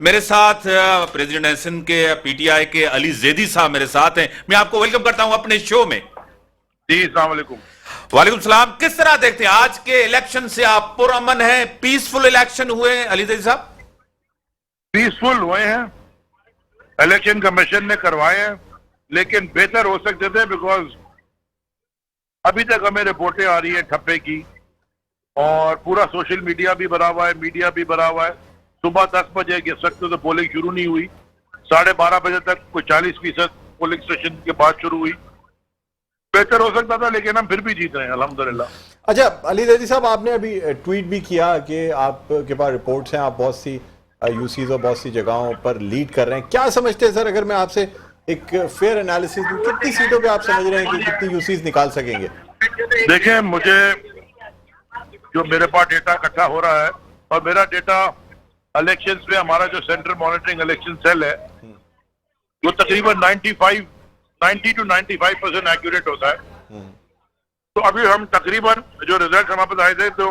मेरे साथ प्रेसिडेंट सिंध के पीटीआई के अली जैदी साहब मेरे साथ हैं। मैं आपको वेलकम करता हूं अपने शो में। जी अस्सलाम वालेकुम। वालेकुम सलाम। किस तरह देखते हैं आज के इलेक्शन से? आप पुरअमन हैं? पीसफुल इलेक्शन हुए अली जैदी साहब? पीसफुल हुए हैं, इलेक्शन कमीशन ने करवाए हैं, लेकिन बेहतर हो सकते थे बिकॉज अभी तक हमें रिपोर्टें आ रही है ठप्पे की, और पूरा सोशल मीडिया भी भरा हुआ है, मीडिया भी भरा हुआ है। सुबह 10 बजे के वक्त तो पोलिंग शुरू नहीं हुई, 12:30 बजे तक कोई 40% पोलिंग स्टेशन के बाद शुरू हुई। बेहतर हो सकता था, लेकिन हम फिर भी जीत रहे हैं अल्हम्दुलिल्लाह। अच्छा अली जैदी साहब, आपने अभी ट्वीट भी किया कि आपके पास रिपोर्ट्स हैं, आप बहुत सी यूसीज और बहुत सी जगहों पर लीड कर रहे हैं। क्या समझते हैं सर, अगर मैं आपसे एक फेयर एनालिसिस दूं, कितनी सीटों पे आप समझ रहे हैं कि कितनी यूसीज निकाल सकेंगे? देखें, मुझे जो मेरे पास डेटा इकट्ठा हो रहा है, और मेरा डेटा इलेक्शंस में हमारा जो सेंट्रल मॉनिटरिंग इलेक्शन सेल है वो तकरीबन 90 to 95% एक्यूरेट होता है। तो अभी हम तकरीबन जो रिजल्ट हमारे पास आए थे, तो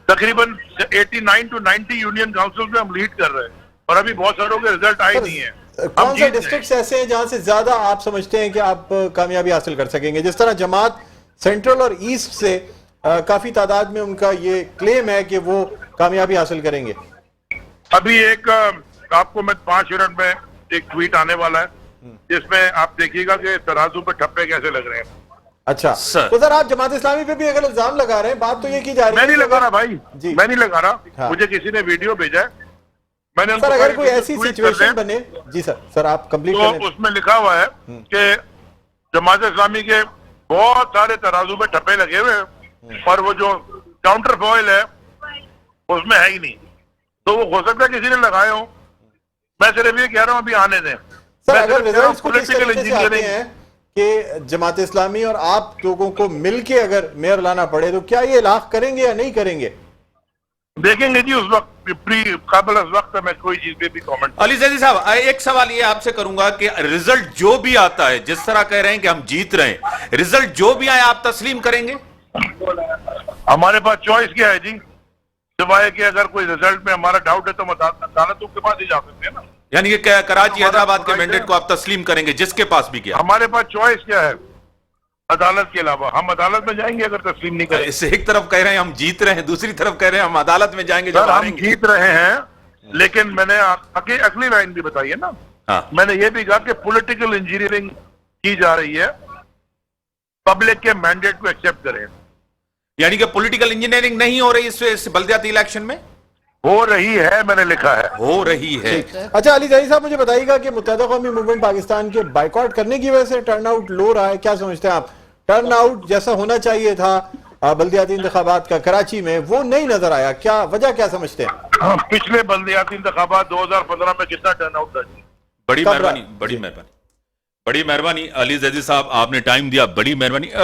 तकरीबन 89 to 90 यूनियन काउंसिल में हम लीड कर रहे हैं, और अभी बहुत सारों के रिजल्ट आए नहीं है। कौन से डिस्ट्रिक्ट्स ऐसे हैं जहां से ज्यादा आप समझते हैं कि आप कामयाबी हासिल कर सकेंगे? जिस तरह जमात सेंट्रल और ईस्ट से काफी तादाद में उनका ये क्लेम है कि वो कामयाबी हासिल करेंगे। अभी एक आपको मैं 5 मिनट में एक ट्वीट आने वाला है, जिसमें आप देखिएगा कि तराजू पे ठप्पे कैसे लग रहे हैं। अच्छा सर, तो सर आप जमात इस्लामी पे भी अगर इल्जाम लगा रहे हैं, बात तो ये की जा रही है। मैं नहीं लगा रहा भाई जी, मैं नहीं लगा रहा। हाँ। मुझे किसी ने वीडियो भेजा है, मैंने सर अगर कोई ऐसी ट्वीट कर सिचुएशन दें, बने। जी सर आप कंप्लीट तो करें। उसमें लिखा हुआ है कि जमात इस्लामी के बहुत सारे तराजू पे ठप्पे लगे हुए हैं, और वो जो काउंटर फॉइल है उसमें है ही नहीं। तो वो हो सकता है किसी ने लगाए हो। मैं सिर्फ ये कह रहा हूँ अभी आने दें। सर अगर रिजल्ट्स कुछ इस पॉलिटिकल तरीके से आते इंजीनियरिंग हैं कि जमात इस्लामी और आप लोगों को मिलके अगर मेयर लाना पड़े, तो क्या ये इलाह करेंगे या नहीं करेंगे? देखेंगे जी, उस वक्त काबिल उस वक्त मैं कोई चीज पे भी कमेंट। अली जैदी साहब, एक सवाल ये आपसे करूंगा कि रिजल्ट जो भी आता है, जिस तरह कह रहे हैं कि हम जीत रहे हैं, रिजल्ट जो भी आए आप तस्लीम करेंगे? हमारे पास चॉइस क्या है जी, सिवाय कि अगर कोई रिजल्ट में हमारा डाउट है तो हम अदालतों के पास ही जा सकते हैं ना। यानी कि कराची हैदराबाद के मैंडेट को आप तस्लीम करेंगे जिसके पास भी गया? हमारे पास चॉइस क्या है अदालत के अलावा? हम अदालत में जाएंगे अगर तस्लीम नहीं करें। इसे एक तरफ कह रहे हैं हम जीत रहे हैं, दूसरी तरफ कह रहे हैं हम अदालत में जाएंगे जब सर हम हारेंगे। जीत रहे हैं, लेकिन मैंने अगली लाइन भी बताई है ना। हाँ। मैंने ये भी कहा कि पॉलिटिकल इंजीनियरिंग की जा रही है, पब्लिक के मैंडेट को एक्सेप्ट करें। यानी कि पॉलिटिकल इंजीनियरिंग नहीं हो रही इस बल्दियाती इलेक्शन में? हो रही है, मैंने लिखा है हो रही है। अच्छा अली जैदी साहब, मुझे बताइएगा कि मुत्तहिदा कौमी मूवमेंट पाकिस्तान के बाइकआउट करने की वजह से टर्नआउट लो रहा है। क्या समझते हैं आप? टर्नआउट जैसा होना चाहिए था बल्दियाती इंतखाबात का कराची में, वो नहीं नजर आया। क्या वजह, क्या समझते हैं? पिछले बल्दियाती इंतखाबात 2015 में कितना टर्नआउट था जी? बड़ी मेहरबानी, बड़ी मेहरबानी, बड़ी मेहरबानी अली जैदी साहब, आपने टाइम दिया, बड़ी मेहरबानी।